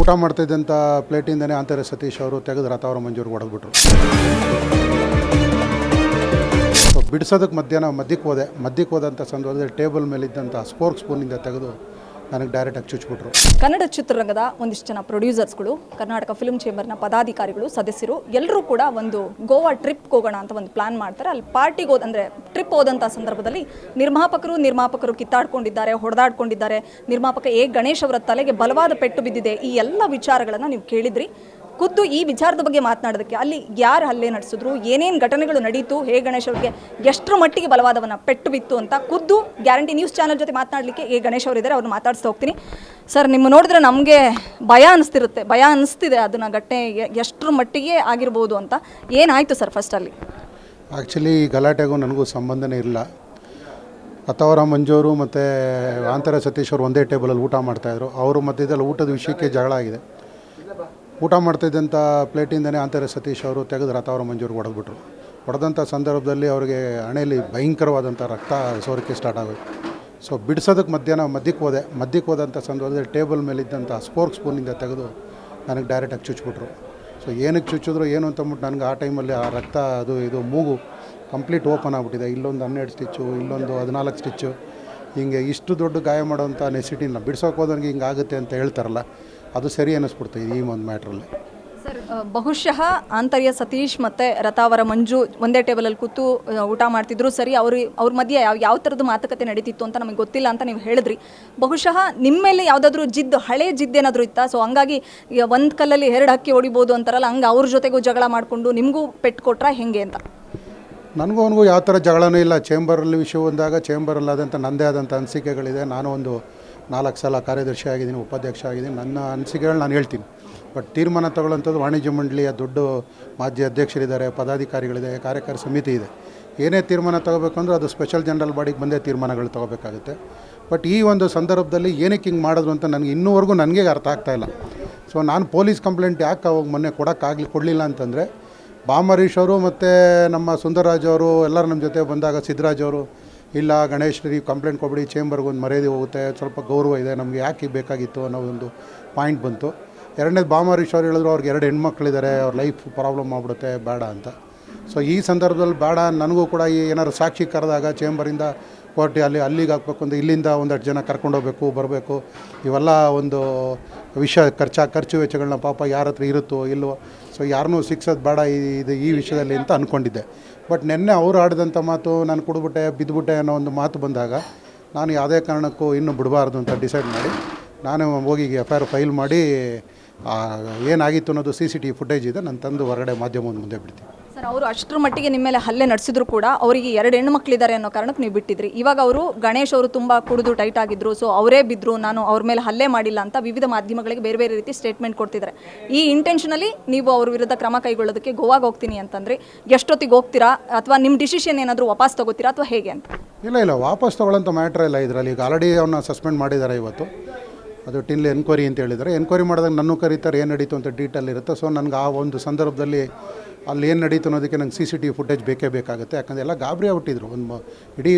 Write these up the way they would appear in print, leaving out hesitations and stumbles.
ಊಟ ಮಾಡ್ತಿದ್ದಂಥ ಪ್ಲೇಟಿಂದನೇ ಅಂತಾರೆ ಸತೀಶ್ ಅವರು ತೆಗೆದು ರಥಾವರ ಮಂಜೂರಿಗೆ ಹೊಡೆದ್ಬಿಟ್ರು. ಸೊ ಬಿಡಿಸೋದಕ್ಕೆ ಮಧ್ಯಕ್ಕೆ ಹೋದಂಥ ಸಂದರ್ಭದಲ್ಲಿ ಟೇಬಲ್ ಮೇಲಿದ್ದಂಥ ಸ್ಪೋರ್ಕ್ ಸ್ಪೂನಿಂದ ತೆಗೆದು ನನಗೆ ಡೈರೆಕ್ಟಾಗಿ ಚುಚ್ಚಿಬಿಟ್ರು. ಕನ್ನಡ ಚಿತ್ರರಂಗದ ಒಂದಿಷ್ಟು ಜನ ಪ್ರೊಡ್ಯೂಸರ್ಸ್ಗಳು, ಕರ್ನಾಟಕ ಫಿಲ್ಮ್ ಚೇಂಬರ್ನ ಪದಾಧಿಕಾರಿಗಳು, ಸದಸ್ಯರು ಎಲ್ಲರೂ ಕೂಡ ಒಂದು ಗೋವಾ ಟ್ರಿಪ್ಗೆ ಹೋಗೋಣ ಅಂತ ಒಂದು ಪ್ಲಾನ್ ಮಾಡ್ತಾರೆ. ಅಲ್ಲಿ ಪಾರ್ಟಿಗೆ ಅಂದರೆ ಟ್ರಿಪ್ ಹೋದಂಥ ಸಂದರ್ಭದಲ್ಲಿ ನಿರ್ಮಾಪಕರು ಕಿತ್ತಾಡ್ಕೊಂಡಿದ್ದಾರೆ, ಹೊಡೆದಾಡ್ಕೊಂಡಿದ್ದಾರೆ. ನಿರ್ಮಾಪಕ ಗಣೇಶ್ ಅವರ ತಲೆಗೆ ಬಲವಾದ ಪೆಟ್ಟು ಬಿದ್ದಿದೆ. ಈ ಎಲ್ಲ ವಿಚಾರಗಳನ್ನು ನೀವು ಕೇಳಿದ್ರಿ. ಖುದ್ದು ಈ ವಿಚಾರದ ಬಗ್ಗೆ ಮಾತನಾಡೋದಕ್ಕೆ ಅಲ್ಲಿ ಯಾರು ಹಲ್ಲೆ ನಡೆಸಿದ್ರು, ಏನೇನು ಘಟನೆಗಳು ನಡೀತು, ಗಣೇಶ್ ಅವರಿಗೆ ಎಷ್ಟರ ಮಟ್ಟಿಗೆ ಬಲವಾದವನ್ನ ಪೆಟ್ಟು ಬಿತ್ತು ಅಂತ ಖುದ್ದು ಗ್ಯಾರಂಟಿ ನ್ಯೂಸ್ ಚಾನಲ್ ಜೊತೆ ಮಾತನಾಡಲಿಕ್ಕೆ ಗಣೇಶ್ ಅವರಿದ್ದಾರೆ. ಅವ್ರನ್ನ ಮಾತಾಡಿಸ್ತಾ ಹೋಗ್ತೀನಿ. ಸರ್, ನಿಮ್ಮ ನೋಡಿದ್ರೆ ನಮಗೆ ಭಯ ಅನಿಸ್ತಿದೆ ಅದನ್ನು ಘಟನೆ ಎಷ್ಟರ ಮಟ್ಟಿಗೆ ಆಗಿರ್ಬೋದು ಅಂತ. ಏನಾಯಿತು ಸರ್ ಫಸ್ಟಲ್ಲಿ? ಆ್ಯಕ್ಚುಲಿ ಈ ಗಲಾಟೆಗೂ ನನಗೂ ಸಂಬಂಧನೇ ಇಲ್ಲ. ರಥಾವರ ಮಂಜೂರು ಮತ್ತು ಆಂತರ ಸತೀಶ್ ಅವರು ಒಂದೇ ಟೇಬಲಲ್ಲಿ ಊಟ ಮಾಡ್ತಾಯಿದ್ರು. ಅವರು ಮಧ್ಯದಲ್ಲಿ ಊಟದ ವಿಷಯಕ್ಕೆ ಜಗಳ ಆಗಿದೆ. ಊಟ ಮಾಡ್ತಿದ್ದಂಥ ಪ್ಲೇಟಿಂದನೇ ಅಂತಾರೆ ಸತೀಶ್ ಅವರು ತೆಗೆದು ರಥಾವರ ಮಂಜೂರಿಗೆ ಹೊಡೆದ್ಬಿಟ್ರು. ಹೊಡೆದಂಥ ಸಂದರ್ಭದಲ್ಲಿ ಅವರಿಗೆ ಹಣೆಯಲ್ಲಿ ಭಯಂಕರವಾದಂಥ ರಕ್ತ ಸೋರಿಕೆ ಸ್ಟಾರ್ಟ್ ಆಗೋಯ್ತು. ಸೊ ಬಿಡಿಸೋದಕ್ಕೆ ಮಧ್ಯಕ್ಕೆ ಹೋದಂಥ ಸಂದರ್ಭದಲ್ಲಿ ಟೇಬಲ್ ಮೇಲಿದ್ದಂಥ ಸ್ಪೋರ್ಕ್ ಸ್ಪೂನಿಂದ ತೆಗೆದು ನನಗೆ ಡೈರೆಕ್ಟಾಗಿ ಚುಚ್ಚಿಬಿಟ್ರು. ಸೊ ಏನಕ್ಕೆ ಚುಚ್ಚಿದ್ರು ಏನು ಅಂತಂದ್ಬಿಟ್ಟು ನನಗೆ ಆ ಟೈಮಲ್ಲಿ ಆ ರಕ್ತ ಇದು ಮೂಗು ಕಂಪ್ಲೀಟ್ ಓಪನ್ ಆಗಿಬಿಟ್ಟಿದೆ. ಇಲ್ಲೊಂದು 12 ಸ್ಟಿಚ್ಚು, ಇಲ್ಲೊಂದು 14 ಸ್ಟಿಚ್ಚು. ಹಿಂಗೆ ಇಷ್ಟು ದೊಡ್ಡ ಗಾಯ ಮಾಡೋವಂಥ ನೆಸಿಟಿನ ಬಿಡ್ಸೋಕೆ ಹೋದಂಗೆ ಹಿಂಗೆ ಆಗುತ್ತೆ ಅಂತ ಹೇಳ್ತಾರಲ್ಲ, ಅದು ಸರಿ ಅನ್ನಿಸ್ಬಿಡ್ತು ಈ ಒಂದು ಮ್ಯಾಟ್ರಲ್ಲಿ. ಸರ್, ಬಹುಶಃ ಆಂತರ್ಯ ಸತೀಶ್ ಮತ್ತು ರಥಾವರ ಮಂಜು ಒಂದೇ ಟೇಬಲಲ್ಲಿ ಕೂತು ಊಟ ಮಾಡ್ತಿದ್ರು. ಸರಿ, ಅವ್ರ ಮಧ್ಯೆ ಯಾವ ಥರದ್ದು ಮಾತುಕತೆ ನಡೀತಿತ್ತು ಅಂತ ನಮಗೆ ಗೊತ್ತಿಲ್ಲ ಅಂತ ನೀವು ಹೇಳಿದ್ರಿ. ಬಹುಶಃ ನಿಮ್ಮ ಮೇಲೆ ಯಾವುದಾದ್ರೂ ಹಳೆ ಜಿದ್ದೇನಾದರೂ ಇತ್ತಾ? ಸೊ ಹಂಗಾಗಿ ಒಂದು ಕಲ್ಲಲ್ಲಿ 2 ಹಕ್ಕಿ ಹೊಡಿಬೋದು ಅಂತಾರಲ್ಲ, ಹಂಗೆ ಅವ್ರ ಜೊತೆಗೂ ಜಗಳ ಮಾಡಿಕೊಂಡು ನಿಮಗೂ ಪೆಟ್ಟು ಕೊಟ್ರಾ ಹೆಂಗೆ ಅಂತ? ನನಗೂ ಅವನಿಗೂ ಯಾವ ಥರ ಜಗಳನೂ ಇಲ್ಲ. ಚೇಂಬರಲ್ಲಿ ವಿಷಯ ಬಂದಾಗ ಚೇಂಬರಲ್ಲಾದಂಥ ನನ್ನದೇ ಆದಂಥ ಅನಿಸಿಕೆಗಳಿದೆ. ನಾನು ಒಂದು 4 ಸಲ ಕಾರ್ಯದರ್ಶಿ ಆಗಿದ್ದೀನಿ, ಉಪಾಧ್ಯಕ್ಷ ಆಗಿದ್ದೀನಿ. ನನ್ನ ಅನಿಸಿಕೆಗಳು ನಾನು ಹೇಳ್ತೀನಿ. ಬಟ್ ತೀರ್ಮಾನ ತಗೊಳ್ಳೋಂಥದ್ದು ವಾಣಿಜ್ಯ ಮಂಡಳಿಯ ದೊಡ್ಡ ಮಾಜಿ ಅಧ್ಯಕ್ಷರಿದ್ದಾರೆ, ಪದಾಧಿಕಾರಿಗಳಿದೆ, ಕಾರ್ಯಕಾರಿ ಸಮಿತಿ ಇದೆ. ಏನೇ ತೀರ್ಮಾನ ತೊಗೋಬೇಕಂದ್ರೂ ಅದು ಸ್ಪೆಷಲ್ ಜನರಲ್ ಬಾಡಿಗೆ ಬಂದೇ ತೀರ್ಮಾನಗಳು ತೊಗೋಬೇಕಾಗುತ್ತೆ. ಬಟ್ ಈ ಒಂದು ಸಂದರ್ಭದಲ್ಲಿ ಏನಕ್ಕೆ ಹಿಂಗೆ ಮಾಡಿದ್ರು ಅಂತ ಇನ್ನೂವರೆಗೂ ನನಗೆ ಅರ್ಥ ಆಗ್ತಾಯಿಲ್ಲ. ಸೊ ನಾನು ಪೊಲೀಸ್ ಕಂಪ್ಲೇಂಟ್ ಯಾಕೆ ಅವಾಗ ಮೊನ್ನೆ ಕೊಡಲಿಲ್ಲ ಅಂತಂದರೆ, ಬಾಮರೀಶ್ ಅವರು ಮತ್ತು ನಮ್ಮ ಸುಂದರರಾಜ್ ಅವರು ಎಲ್ಲರೂ ನಮ್ಮ ಜೊತೆ ಬಂದಾಗ ಸಿದ್ದರಾಜ್ ಅವರು ಇಲ್ಲ ಗಣೇಶ್ರಿಗೆ ಕಂಪ್ಲೇಂಟ್ ಕೊಡ್ಬಿಡಿ, ಚೇಂಬರ್ಗೆ ಒಂದು ಮರ್ಯಾದೆ ಹೋಗುತ್ತೆ, ಸ್ವಲ್ಪ ಗೌರವ ಇದೆ, ನಮಗೆ ಯಾಕೆ ಬೇಕಾಗಿತ್ತು ಅನ್ನೋ ಒಂದು ಪಾಯಿಂಟ್ ಬಂತು. ಎರಡನೇದು ಬಾಮರೀಶ್ ಅವ್ರು ಹೇಳಿದ್ರು ಅವ್ರಿಗೆ 2 ಹೆಣ್ಮಕ್ಳಿದ್ದಾರೆ, ಅವ್ರ ಲೈಫ್ ಪ್ರಾಬ್ಲಮ್ ಆಗಿಬಿಡುತ್ತೆ, ಬೇಡ ಅಂತ. ಸೊ ಈ ಸಂದರ್ಭದಲ್ಲಿ ಬೇಡ, ನನಗೂ ಕೂಡ ಏನಾದ್ರು ಸಾಕ್ಷಿ ಕರೆದಾಗ ಚೇಂಬರಿಂದ ಕೋರ್ಟ್ ಅಲ್ಲಿಗೆ ಹಾಕಬೇಕು ಅಂತ ಇಲ್ಲಿಂದ 1 ಜನ ಕರ್ಕೊಂಡೋಗ್ಬೇಕು ಬರಬೇಕು, ಇವೆಲ್ಲ ಒಂದು ವಿಷಯ ಖರ್ಚು ವೆಚ್ಚಗಳನ್ನ ಪಾಪ ಯಾರ ಹತ್ರ ಇರುತ್ತೋ ಇಲ್ವೋ. ಸೊ ಯಾರನ್ನೂ ಶಿಕ್ಷೋದು ಬೇಡ ಈ ವಿಷಯದಲ್ಲಿ ಅಂತ ಅಂದ್ಕೊಂಡಿದ್ದೆ. ಬಟ್ ನಿನ್ನೆ ಅವರು ಆಡಿದಂಥ ಮಾತು, ನಾನು ಬಿದ್ದುಬಿಟ್ಟೆ ಅನ್ನೋ ಒಂದು ಮಾತು ಬಂದಾಗ ನಾನು ಯಾವುದೇ ಕಾರಣಕ್ಕೂ ಇನ್ನೂ ಬಿಡಬಾರ್ದು ಅಂತ ಡಿಸೈಡ್ ಮಾಡಿ ನಾನು ಹೋಗಿ FIR ಫೈಲ್ ಮಾಡಿ ಏನಾಗಿತ್ತು ಅನ್ನೋದು CCTV ಫುಟೇಜ್ ಇದೆ, ನಾನು ತಂದು ಹೊರಗಡೆ ಮಾಧ್ಯಮದ ಮುಂದೆ ಬಿಡ್ತೀನಿ. ಸರ್, ಅವರು ಅಷ್ಟರ ಮಟ್ಟಿಗೆ ನಿಮ್ಮ ಮೇಲೆ ಹಲ್ಲೆ ನಡೆಸಿದ್ರು ಕೂಡ ಅವರಿಗೆ 2 ಹೆಣ್ಣು ಮಕ್ಕಳಿದ್ದಾರೆ ಅನ್ನೋ ಕಾರಣಕ್ಕೆ ನೀವು ಬಿಟ್ಟಿದ್ರಿ. ಇವಾಗ ಅವರು ಗಣೇಶ್ ಅವರು ತುಂಬ ಕುಡಿದು ಟೈಟ್ ಆಗಿದ್ರು, ಸೊ ಅವರೇ ಬಿದ್ದರು, ನಾನು ಅವ್ರ ಮೇಲೆ ಹಲ್ಲೆ ಮಾಡಿಲ್ಲ ಅಂತ ವಿವಿಧ ಮಾಧ್ಯಮಗಳಿಗೆ ಬೇರೆ ಬೇರೆ ರೀತಿ ಸ್ಟೇಟ್ಮೆಂಟ್ ಕೊಡ್ತಿದ್ದಾರೆ. ಈ ಇಂಟೆನ್ಷನಲ್ಲಿ ನೀವು ಅವ್ರ ವಿರುದ್ಧ ಕ್ರಮ ಕೈಗೊಳ್ಳೋದಕ್ಕೆ ಗೋವಾಗೆ ಹೋಗ್ತೀನಿ ಅಂತಂದರೆ ಎಷ್ಟೊತ್ತಿಗೆ ಹೋಗ್ತೀರಾ, ಅಥವಾ ನಿಮ್ಮ ಡಿಸಿಷನ್ ಏನಾದರೂ ವಾಪಸ್ ತಗೋತೀರಾ ಅಥವಾ ಹೇಗೆ ಅಂತ? ಇಲ್ಲ, ವಾಪಸ್ ತೊಗೊಳ್ಳೋಂಥ ಮ್ಯಾಟ್ರ್ ಇಲ್ಲ ಇದರಲ್ಲಿ. ಈಗ ಆಲ್ರೆಡಿ ಅವನ್ನ ಸಸ್ಪೆಂಡ್ ಮಾಡಿದ್ದಾರೆ ಇವತ್ತು. ಅದು ಟಿನ್ಲಿ ಎನ್ಕ್ವೈರಿ ಅಂತ ಹೇಳಿದ್ದಾರೆ. ಎನ್ಕ್ವೈರಿ ಮಾಡಿದಾಗ ನನ್ನೂ ಕರೀತಾರೆ, ಏನು ನಡೀತು ಅಂತ ಡೀಟೇಲ್ ಇರುತ್ತೆ. ಸೊ ನನಗೆ ಆ ಒಂದು ಸಂದರ್ಭದಲ್ಲಿ ಅಲ್ಲಿ ಏನು ನಡೀತು ಅನ್ನೋದಕ್ಕೆ ನಂಗೆ CCTV ಫುಟೇಜ್ ಬೇಕಾಗುತ್ತೆ. ಯಾಕಂದರೆ ಎಲ್ಲ ಗಾಬರಿ ಆಗ್ಬಿಟ್ಟಿದ್ರು, ಇಡೀ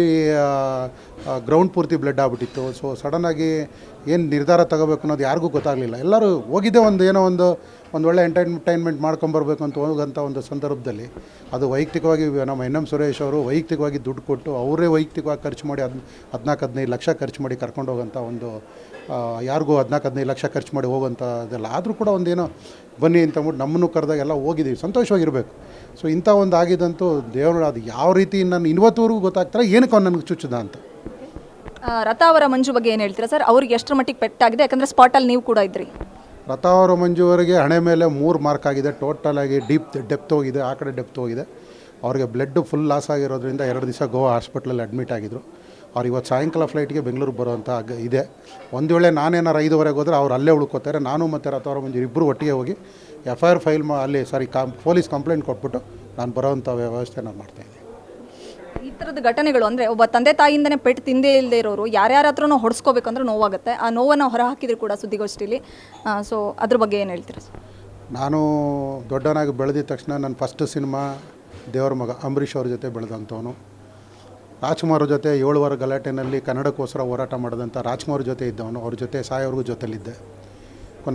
ಗ್ರೌಂಡ್ ಪೂರ್ತಿ ಬ್ಲಡ್ ಆಗ್ಬಿಟ್ಟಿತ್ತು. ಸೊ ಸಡನ್ನಾಗಿ ಏನು ನಿರ್ಧಾರ ತಗೋಬೇಕು ಅನ್ನೋದು ಯಾರಿಗೂ ಗೊತ್ತಾಗಲಿಲ್ಲ. ಎಲ್ಲರೂ ಹೋಗಿದ್ದೆ ಒಂದು ಒಳ್ಳೆ ಎಂಟರ್ಟೈನ್ಮೆಂಟ್ ಮಾಡ್ಕೊಂಬರ್ಬೇಕು ಅಂತ ಹೋಗೋಂಥ ಒಂದು ಸಂದರ್ಭದಲ್ಲಿ ಅದು ವೈಯಕ್ತಿಕವಾಗಿ ನಮ್ಮ NM ಸುರೇಶ್ ಅವರು ವೈಯಕ್ತಿಕವಾಗಿ ದುಡ್ಡು ಕೊಟ್ಟು ಅವರೇ ವೈಯಕ್ತಿಕವಾಗಿ ಖರ್ಚು ಮಾಡಿ 14-15 ಲಕ್ಷ ಖರ್ಚು ಮಾಡಿ ಕರ್ಕೊಂಡು ಹೋಗೋಂಥ ಒಂದು ಯಾರಿಗೂ 14-15 ಲಕ್ಷ ಖರ್ಚು ಮಾಡಿ ಹೋಗೋಂಥದ್ದೆಲ್ಲ. ಆದರೂ ಕೂಡ ಒಂದೇನೋ ಬನ್ನಿ ಅಂತಂದ್ಬಿಟ್ಟು ನಮ್ಮನ್ನು ಕರೆದಾಗ ಎಲ್ಲ ಹೋಗಿದ್ದೀವಿ, ಸಂತೋಷವಾಗಿರಬೇಕು. ಸೊ ಇಂಥ ಒಂದು ಆಗಿದ್ದಂತೂ ದೇವರು ಅದು ಯಾವ ರೀತಿ ನಾನು ಇವತ್ತುವರೆಗೂ ಗೊತ್ತಾಗ್ತಾರೆ ಏನಕ್ಕೆ ಅವ್ನು ನನಗೆ ಚುಚ್ಚಿದ ಅಂತ. ರಥಾವರ ಮಂಜು ಬಗ್ಗೆ ಏನು ಹೇಳ್ತೀರಾ ಸರ್? ಅವ್ರಿಗೆ ಎಷ್ಟರ ಮಟ್ಟಿಗೆ ಪೆಟ್ಟಾಗಿದೆ? ಯಾಕಂದರೆ ಸ್ಪಾಟಲ್ಲಿ ನೀವು ಕೂಡ ಇದ್ರಿ. ರಥಾವರ ಮಂಜುವರೆಗೆ ಹಣೆ ಮೇಲೆ 3 ಮಾರ್ಕ್ ಆಗಿದೆ. ಟೋಟಲಾಗಿ ಡೆಪ್ತ್ ಹೋಗಿದೆ, ಆ ಕಡೆ ಡೆಪ್ತ್ ಹೋಗಿದೆ. ಅವ್ರಿಗೆ ಬ್ಲಡ್ ಫುಲ್ ಲಾಸ್ ಆಗಿರೋದ್ರಿಂದ 2 ದಿವಸ ಗೋವಾ ಹಾಸ್ಪಿಟ್ಲಲ್ಲಿ ಅಡ್ಮಿಟ್ ಆಗಿದ್ರು. ಅವ್ರು ಇವತ್ತು ಸಾಯಂಕಾಲ ಫ್ಲೈಟ್ಗೆ ಬೆಂಗಳೂರಿಗೆ ಬರುವಂಥ ಇದೆ. ಒಂದು ವೇಳೆ ನಾನೇನಾರು 5:30 ಹೋದರೆ ಅವ್ರು ಅಲ್ಲೇ ಉಳ್ಕೋತಾರೆ. ನಾನು ಮತ್ತು ರಥಾವರ ಮಂಜು ಇಬ್ಬರು ಒಟ್ಟಿಗೆ ಹೋಗಿ FIR ಫೈಲ್ ಪೊಲೀಸ್ ಕಂಪ್ಲೇಂಟ್ ಕೊಟ್ಬಿಟ್ಟು ನಾನು ಬರೋವಂಥ ವ್ಯವಸ್ಥೆ ನಾನು ಮಾಡ್ತಾಯಿದ್ದೀನಿ. ಈ ಥರದ ಘಟನೆಗಳು ಅಂದರೆ ಒಬ್ಬ ತಂದೆ ತಾಯಿಯಿಂದನೇ ಪೆಟ್ಟು ತಿಂದೇ ಇಲ್ಲದೆ ಇರೋರು ಯಾರ್ಯಾರ ಹತ್ರನೂ ಹೊಡೆಸ್ಕೋಬೇಕಂದ್ರೆ ನೋವಾಗುತ್ತೆ. ಆ ನೋವನ್ನು ಹೊರ ಹಾಕಿದ್ರು ಕೂಡ ಸುದ್ದಿಗೋಷ್ಠಿಲಿ. ಸೊ ಅದ್ರ ಬಗ್ಗೆ ಏನು ಹೇಳ್ತೀರಾ ಸರ್? ನಾನು ದೊಡ್ಡವನಾಗಿ ಬೆಳೆದಿದ ತಕ್ಷಣ ನನ್ನ ಫಸ್ಟ್ ಸಿನಿಮಾ ದೇವರ ಮಗ ಅಂಬರೀಷ್ ಅವ್ರ ಜೊತೆ ಬೆಳೆದಂಥವನು. ರಾಜ್ಕುಮಾರ್ ಜೊತೆ 7 ವಾರ ಗಲಾಟೆನಲ್ಲಿ ಕನ್ನಡಕ್ಕೋಸ್ಕರ ಹೋರಾಟ ಮಾಡಿದಂಥ ರಾಜ್ಕುಮಾರ್ ಜೊತೆ ಇದ್ದವನು. ಅವ್ರ ಜೊತೆ ಸಾಯೋರ್ಗೂ ಜೊತೆಲಿದ್ದೆ.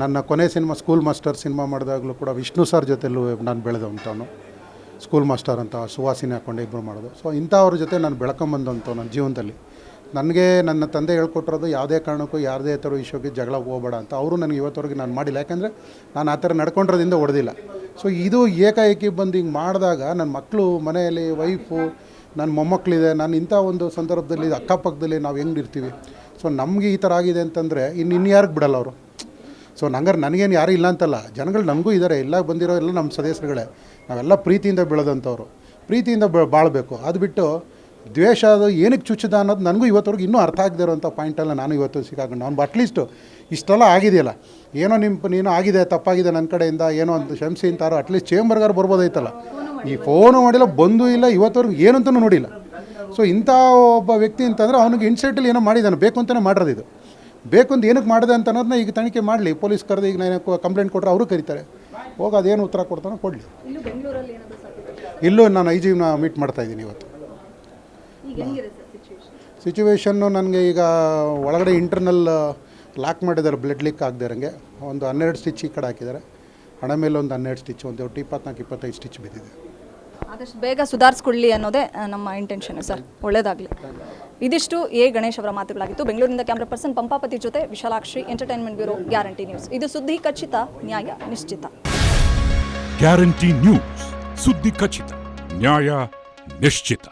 ನನ್ನ ಕೊನೆ ಸಿನಿಮಾ ಸ್ಕೂಲ್ ಮಾಸ್ಟರ್ ಸಿನಿಮಾ ಮಾಡಿದಾಗಲೂ ಕೂಡ ವಿಷ್ಣು ಸರ್ ಜೊತೆಲೂ ನಾನು ಬೆಳೆದಂಥವನು. ಸ್ಕೂಲ್ ಮಾಸ್ಟರ್ ಅಂತ ಸುವಾಸಿನಿ ಹಾಕ್ಕೊಂಡು ಇಬ್ಬರು ಮಾಡೋದು. ಸೊ ಇಂಥವ್ರ ಜೊತೆ ನಾನು ಬೆಳ್ಕೊಂಬಂದಂಥವು ನನ್ನ ಜೀವನದಲ್ಲಿ. ನನಗೆ ನನ್ನ ತಂದೆ ಹೇಳ್ಕೊಟ್ಟಿರೋದು ಯಾವುದೇ ಕಾರಣಕ್ಕೂ ಯಾವುದೇ ಥರ ವಿಷಯಕ್ಕೆ ಜಗಳ ಹೋಗಬೇಡ ಅಂತ. ಅವರು ನನಗೆ ಇವತ್ತವರೆಗೆ ನಾನು ಮಾಡಿಲ್ಲ, ಯಾಕೆಂದರೆ ನಾನು ಆ ಥರ ನಡ್ಕೊಂಡಿರೋದ್ರಿಂದ ಹೊಡೆದಿಲ್ಲ. ಸೊ ಇದು ಏಕಾಏಕಿ ಬಂದು ಹಿಂಗೆ ಮಾಡಿದಾಗ ನನ್ನ ಮಕ್ಕಳು ಮನೆಯಲ್ಲಿ ವೈಫು, ನನ್ನ ಮೊಮ್ಮಕ್ಕಳಿದೆ, ನಾನು ಇಂಥ ಒಂದು ಸಂದರ್ಭದಲ್ಲಿ ಅಕ್ಕಪಕ್ಕದಲ್ಲಿ ನಾವು ಹೆಂಗೆ ಇರ್ತೀವಿ. ಸೊ ನಮಗೆ ಈ ಥರ ಆಗಿದೆ ಅಂತಂದರೆ ಇನ್ಯಾರಿಗೆ ಬಿಡಲ್ಲ ಅವರು. ಸೊ ನಂಗಾರೆ ನನಗೇನು ಯಾರೂ ಇಲ್ಲ ಅಂತಲ್ಲ, ಜನಗಳು ನನಗೂ ಇದ್ದಾರೆ, ಎಲ್ಲ ಬಂದಿರೋ ಎಲ್ಲ ನಮ್ಮ ಸದಸ್ಯರುಗಳೇ. ನಾವೆಲ್ಲ ಪ್ರೀತಿಯಿಂದ ಬೆಳೆದಂಥವ್ರು, ಪ್ರೀತಿಯಿಂದ ಬಾಳಬೇಕು. ಅದು ಬಿಟ್ಟು ದ್ವೇಷ ಅದು ಏನಕ್ಕೆ ಚುಚ್ಚದ ಅನ್ನೋದು ನನಗೂ ಇವತ್ತವರೆಗೆ ಇನ್ನೂ ಅರ್ಥ ಆಗದೆ ಇರೋಂಥ ಪಾಯಿಂಟೆಲ್ಲ ನಾನು ಇವತ್ತು ಸಿಕ್ಕಾಕೊಂಡು ನಾನು ಅಟ್ಲೀಸ್ಟು ಇಷ್ಟೆಲ್ಲ ಆಗಿದೆಯಲ್ಲ, ಏನೋ ನೀನು ಆಗಿದೆ ತಪ್ಪಾಗಿದೆ ನನ್ನ ಕಡೆಯಿಂದ ಏನೋ ಅಂತ ಕ್ಷಮಿಸಿ ಅಂತಾರೋ ಅಟ್ಲೀಸ್ಟ್ ಚೇಂಬರ್ಗಾರು ಬರ್ಬೋದೈತಲ್ಲ. ಈ ಫೋನು ಮಾಡಿಲ್ಲ, ಬಂದೂ ಇಲ್ಲ, ಇವತ್ತವರೆಗೂ ಏನಂತನೂ ನೋಡಿಲ್ಲ. ಸೊ ಇಂಥ ಒಬ್ಬ ವ್ಯಕ್ತಿ ಅಂತಂದರೆ ಅವನಿಗೆ ಇನ್ಸೈಟಲ್ಲಿ ಏನೋ ಮಾಡಿದ್ದಾನೆ, ಬೇಕು ಅಂತಲೇ ಮಾಡಿರೋದು. ಇದು ಬೇಕು ಅಂತ ಏನಕ್ಕೆ ಮಾಡಿದೆ ಅಂತ ಅನ್ನೋದನ್ನ ಈಗ ತನಿಖೆ ಮಾಡಲಿ. ಪೊಲೀಸ್ ಕರೆದು ಈಗ ನಾನು ಕಂಪ್ಲೇಂಟ್ ಕೊಟ್ಟರೆ ಅವರು ಕರೀತಾರೆ, ಹೋಗಿ ಅದೇನು ಉತ್ತರ ಕೊಡ್ತಾನೋ ಕೊಡಲಿ. ಇಲ್ಲೂ ನಾನು IG ಮೀಟ್ ಮಾಡ್ತಾಯಿದ್ದೀನಿ ಇವತ್ತು. ಸಿಚುವೇಶನ್ನು ನನಗೆ ಈಗ ಒಳಗಡೆ ಇಂಟರ್ನಲ್ ಲಾಕ್ ಮಾಡಿದ್ದಾರೆ, ಬ್ಲಡ್ ಲೀಕ್ ಆಗದೆ ಇರೋಂಗೆ. ಒಂದು 12 ಸ್ಟಿಚ್ ಈ ಕಡೆ ಹಾಕಿದ್ದಾರೆ, ಹಣ ಮೇಲೆ ಒಂದು 12 ಸ್ಟಿಚ್, ಒಂದು 24-25 ಸ್ಟಿಚ್ ಬಿದ್ದಿದೆ. ಆದಷ್ಟು ಬೇಗ ಸುಧಾರಿಸ್ಕೊಳ್ಳಿ ಅನ್ನೋದೇ ನಮ್ಮ ಇಂಟೆನ್ಷನ್ ಸರ್. ಒಳ್ಳೆಯದಾಗಲಿ. ಇದಿಷ್ಟು ಎ ಗಣೇಶ್ ಅವರ ಮಾತುಗಳಾಗಿತ್ತು. ಬೆಂಗಳೂರಿನಿಂದ ಕ್ಯಾಮ್ರಾ ಪರ್ಸನ್ ಪಂಪಾಪತಿ ಜೊತೆ Vishalakshi, entertainment bureau, guarantee news. ಇದು ಸುದ್ದಿ ಖಚಿತ, ನ್ಯಾಯ ನಿಶ್ಚಿತ. ಗ್ಯಾರಂಟಿ ನ್ಯೂಸ್, ಸುದ್ದಿ ಖಚಿತ, ನ್ಯಾಯ ನಿಶ್ಚಿತ.